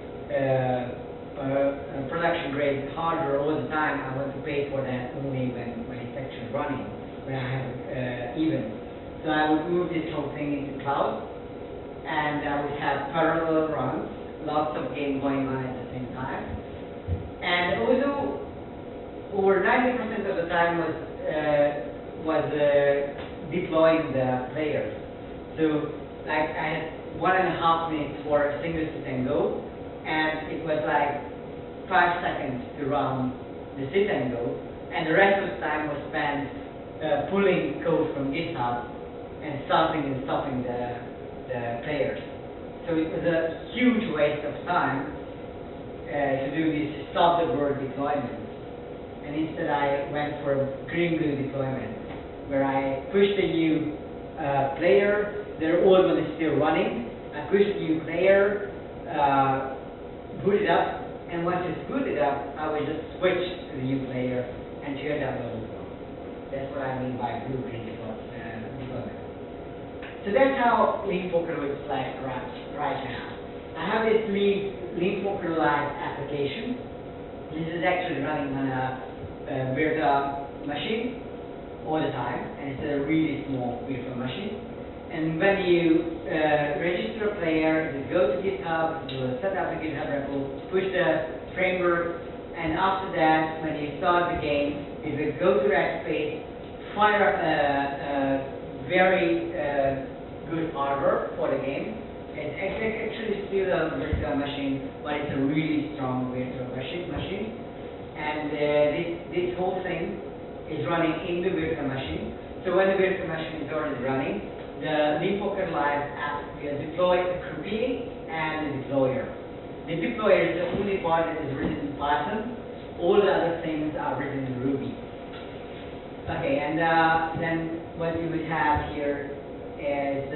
production-grade hardware all the time. I want to pay for that only when it's actually running, when I have events. So I would move this whole thing into cloud, and I would have parallel runs, lots of games going on at the same time. And also, over 90% of the time was deploying the players. So, like, I had 1.5 minutes for a single sit and go, and it was like 5 seconds to run the sit and go, and the rest of the time was spent pulling code from GitHub and starting and stopping the players. So it was a huge waste of time to do this stop the board deployment. And instead I went for a green glue deployment, where I pushed a new player, they're all going to still running. I pushed a new player, boot it up, and once it's booted up, I would just switch to the new player and tear down the old one. That's what I mean by blue-green deployment. So that's how Leanbooker looks like right now. I have this Lean Poker Live application. This is actually running on a virtual machine all the time, and it's a really small virtual machine. And when you register a player, you go to GitHub, you set up a GitHub repo, push the framework, and after that, when you start the game, it will go to Rackspace, fire up a very good hardware for the game. It's actually still a virtual machine, but it's a really strong virtual machine. And this whole thing is running in the virtual machine. So when the virtual machine is already running, the Lean Poker Live app will deploy a croupier and the deployer. The deployer is the only part that is written in Python. All the other things are written in Ruby. Okay, and then what you would have here is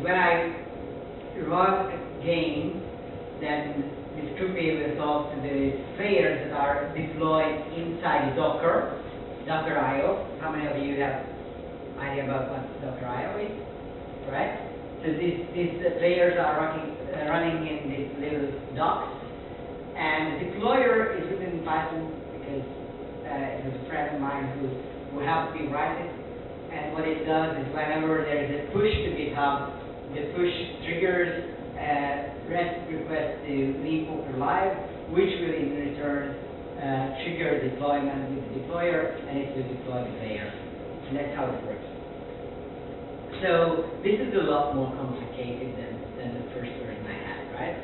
when I run a game, then this croupier will talk to the players that are deployed inside the Docker IO. How many of you have idea about what Docker IO is? Right? So these players are running in these little docks, and the deployer is written in Python because it was a friend of mine who helped me write it. And what it does is whenever there is a push to GitHub, the push triggers REST request to Lean Poker Live, which will in return trigger deployment with the deployer, and it will deploy the player. And that's how it works. So this is a lot more complicated than the first version I had, right?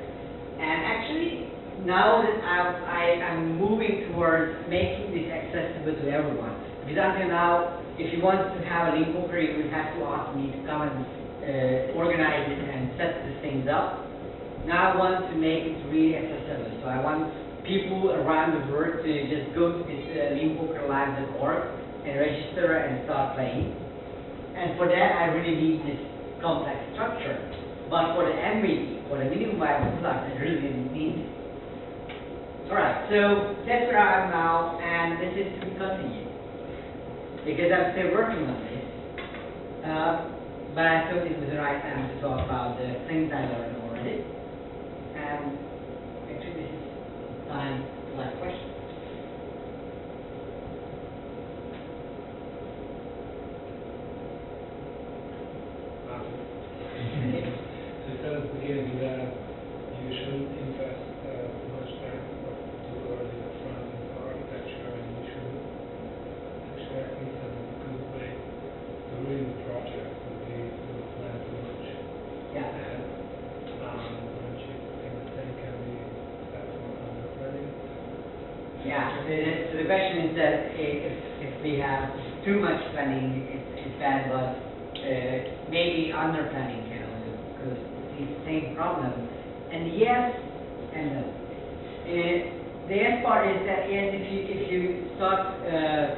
And actually, now that I'm moving towards making this accessible to everyone. Because until now, if you want to have a Lean Poker, you would have to ask me to come and organize it and set the things up. Now I want to make it really accessible. So I want people around the world to just go to this leanpokerlive.org and register and start playing. And for that, I really need this complex structure. But for the MVP, for the minimum viable product, I really didn't need it. Alright, so that's where I am now, and this is to be continued. Because I'm still working on this. But I thought it was the right time to talk about the things I learned already. And actually, this is time to ask questions. So you said at the beginning that you shouldn't invest much time, particularly the front end architecture, and you should actually, I think that a good way to ruin the project would be to plan too much. Yeah. And don't you think the same can be said for under planning? Yeah, so the question is that if we have too much planning, it's bad, but maybe under planning can also cause the same problem. And yes and no. The yes part is that yes, if you start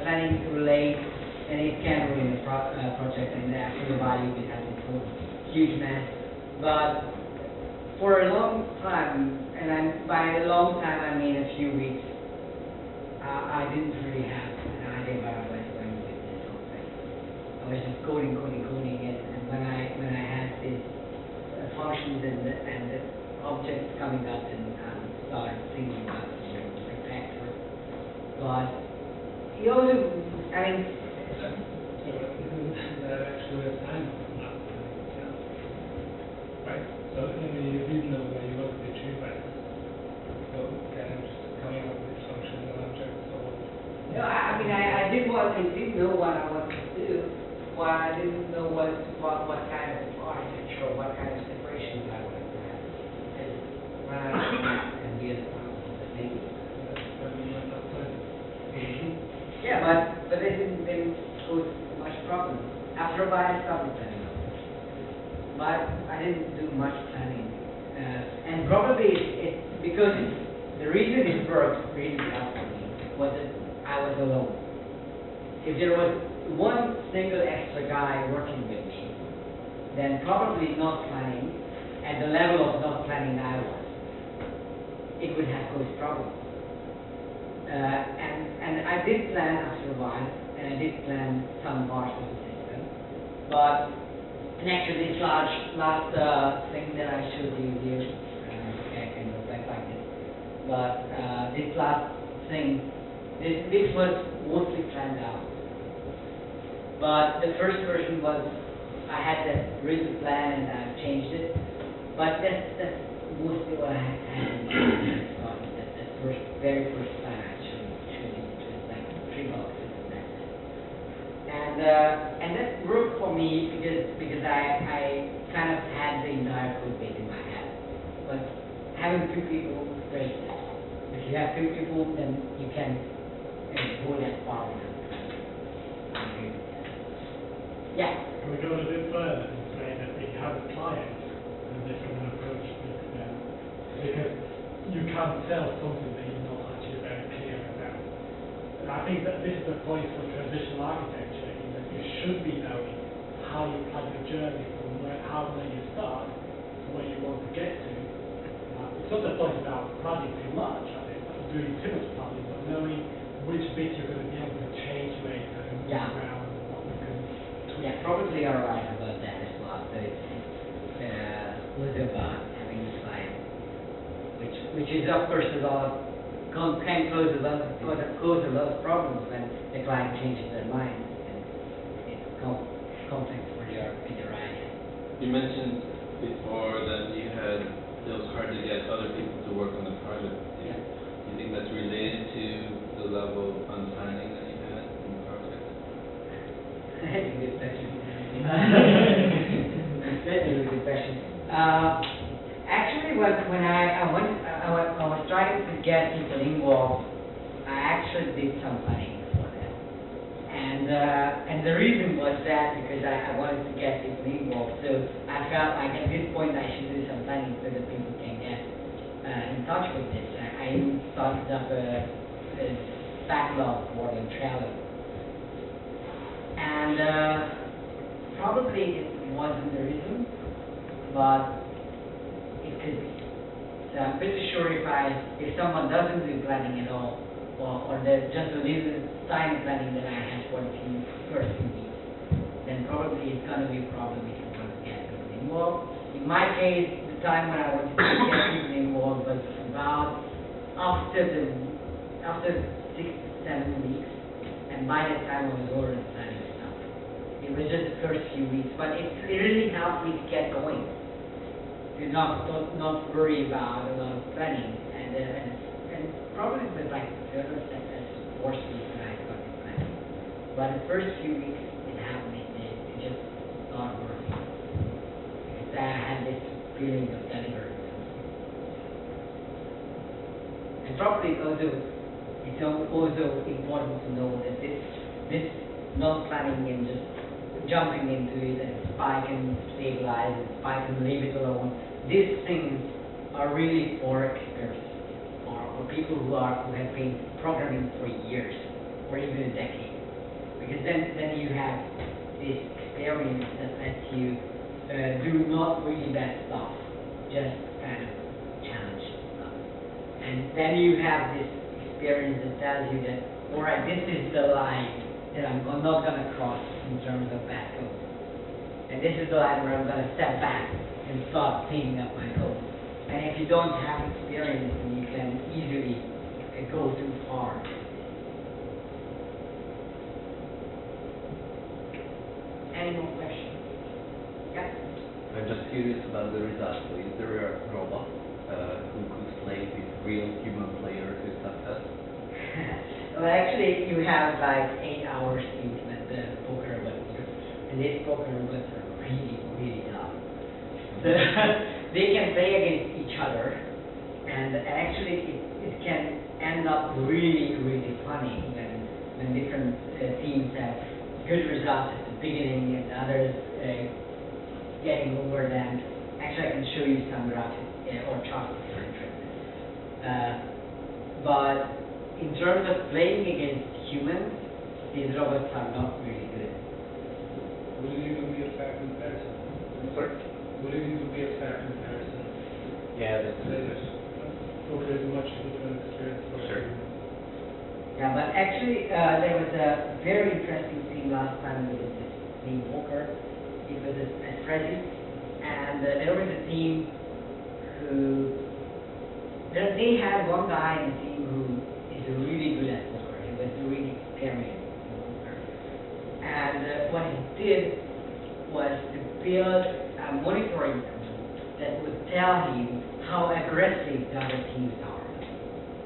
planning too late, then it can ruin the project, and after a while you will have this whole huge mess. But for a long time, and by a long time I mean a few weeks, I didn't really have an idea where I was going with this whole thing. I was just coding, and when I had these functions and the objects coming up, and started thinking about the factor. But you also, I mean, Isn't that actually a sign of not planning? Yeah. Right? So I mean, you didn't know where you wanted to achieve by this. So kind of just coming up with functions and objects. no, I mean, I didn't know what I wanted to do. Well, I didn't know what kind of architecture, what kind of separations I wanted to have. And be a maybe. Yeah, but it didn't cause much problem. After a while, I started planning. But I didn't do much planning. And probably it's because the reason it worked really well for me was that I was alone. If there was one single extra guy working with me, then probably not planning at the level of not planning I was, it would have caused problems. And I did plan after a while, and I did plan some parts of the system, but And actually, this last thing that I showed you here, I can go back like this. But this last thing, this was mostly planned out. But the first version was, I had that rigid plan and I've changed it. But that's mostly what I had in mind. That very first plan I showed you, just like 3 boxes and that's it. And that worked for me because I kind of had the entire code base in my head. But having 2 people breaks it. If you have 2 people, then you can go that far enough. Yeah. Can we go a bit further and say that we have a client and a different approach to them? Because you can't sell something that you're not actually very clear about. And I think that this is the point for transitional architecture, in that you should be knowing how you plan your journey from where you start to where you want to get to. It's not the point about planning too much, I think, not doing too much planning, but knowing which bit you're going to be able to change later and move around. Yeah, probably you're right about that as well. So it's was about having a client, which is of course a lot of can cause a lot of problems when the client changes their mind, and it's complex for your idea. You mentioned before that it was hard to get other people to work on the project. Yeah. Do you think that's related to the level of unplanning that you had in the project? That's a good question. That's a really good question. Actually, when I was trying to get people involved, I actually did some planning for them, and the reason was that because I wanted to get people involved. So I felt like at this point I should do some planning so that people can get in touch with this. I even started up a backlog for the Trello. And probably it wasn't the reason, but it could be. So I'm pretty sure if someone doesn't do planning at all, or there's just a little tiny planning that I had for the first few weeks, then probably it's going to be a problem if you want to get people involved. In my case, the time when I wanted to get people involved was about after 6 to 7 weeks, and by that time I was already planning. It was just the first few weeks, but it really helped me to get going. To not worry about a lot of planning, and probably with like the third or fourth week when I started planning. But the first few weeks it helped me to just start working, because I had this feeling of delivering something. And probably it's also important to know that this not planning and just jumping into it and spike and stabilize and spike and leave it alone. These things are really for experts or people who have been programming for years or even a decade. Because then you have this experience that lets you do not really bad stuff, just kind of challenge stuff. And then you have this experience that tells you that, all right, this is the line that I'm not going to cross in terms of bad code. And this is the line where I'm going to step back and start cleaning up my code. And if you don't have experience, then you can easily go too far. Any more questions? Yeah? I'm just curious about the results. So is there a robot who could play with real human players with success? Well, actually, you have like 8 hours each with the poker robots, and these poker robots are really, really tough. So they can play against each other, and actually it can end up really, really funny when different teams have good results at the beginning and others getting over them. Actually, I can show you some graphs or charts if you're interested. But in terms of playing against humans, these robots are not really good. Would it even be a fair comparison? Sorry? Would it even be a fair comparison? Yeah, that's Poker is a much different experience for Sure. everyone. Yeah, but actually there was a very interesting thing last time we did this team poker. it was at Freddy, and there was a team who, they had one guy in the team who is really good at poker. He was really experienced in poker. And what he did was to build a monitoring tool that would tell him how aggressive the other teams are.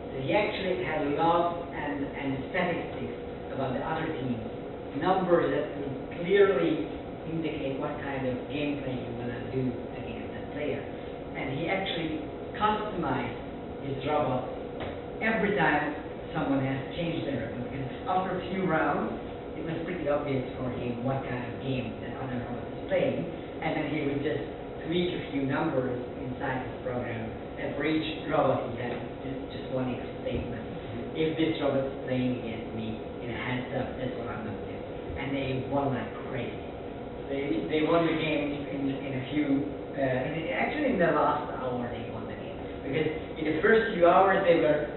So he actually had logs and statistics about the other teams, numbers that would clearly indicate what kind of gameplay you want to do against that player. And he actually customized his robot every time someone has changed their robot. Because after a few rounds, it was pretty obvious for him what kind of game that other robot is playing. And then he would just tweak a few numbers inside his program. And for each robot, he had just one extra statement. If this robot is playing against me in a heads up, that's what I'm going to do. And they won like crazy. They won the game in a few, actually in the last hour they won the game. Because in the first few hours they were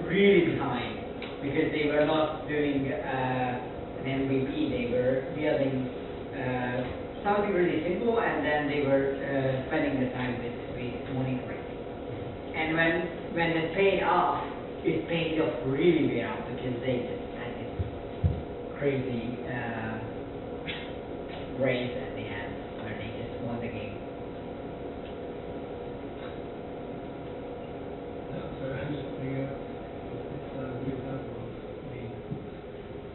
really behind. Because they were not doing an MVP, they were building something really simple, and then they were spending the time with monitoring. And when it paid off, it paid off really well, because they just had this crazy race at the end where they just won the game. That's very interesting. It's a good example of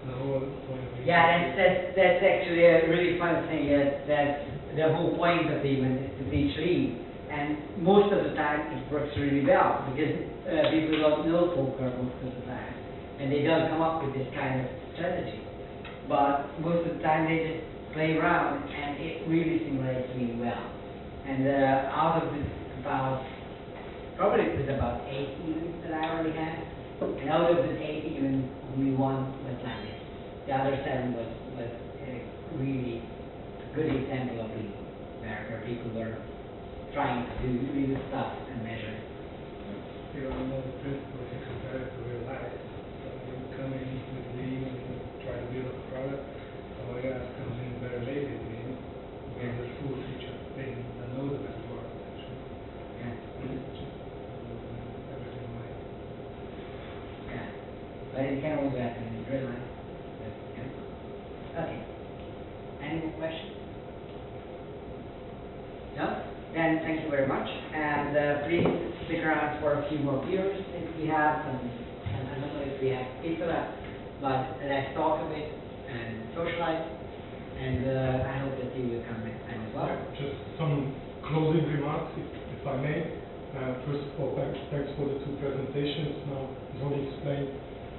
the whole point of view. Yeah, that's actually a really fun thing. That the whole point of the event is to teach lead, and most of the time it works really well because people don't know poker most of the time, and they don't come up with this kind of strategy. But most of the time they just play around, and it really simulates really well. And out of the probably it was about 8 events that I already had, and out of the 8 events, only one was like this. The other 7 was a really good example of leading, where people were trying to do real stuff and measure. You don't know the principles you compare it to real life. So you come in with lean and you try to build a product. Somebody else comes in very late in the game with a full feature thing that knows about the work actually. Yeah. Just everything right. Yeah. But it can also happen in real life. But, yeah. Okay. Any more questions? No? Then thank you very much. And please stick around for a few more beers if we have. And I don't know if we have pizza, but let's talk a bit and socialize. And I hope that you will come next time as well. Yeah, just some closing remarks, if I may. First of all, thanks for the 2 presentations. Now, it's only explained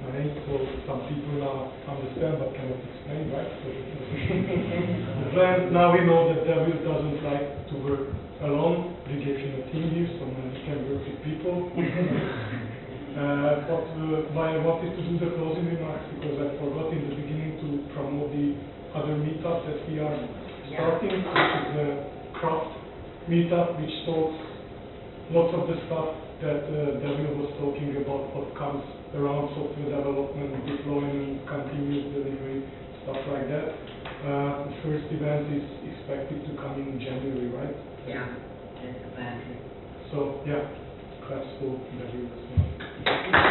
my name, so some people now understand but cannot explain, right? So the plan, now we know that David doesn't like to work alone. We gave him a team here, so now he can work with people. But why I wanted to do the closing remarks, because I forgot in the beginning to promote the other meetup that we are starting, which is the craft meetup, which talks lots of the stuff that David was talking about, what comes around software development, deployment, continuous delivery, stuff like that. The first event is expected to come in January, right? Yeah, that's the plan. So, yeah, claps for David as well.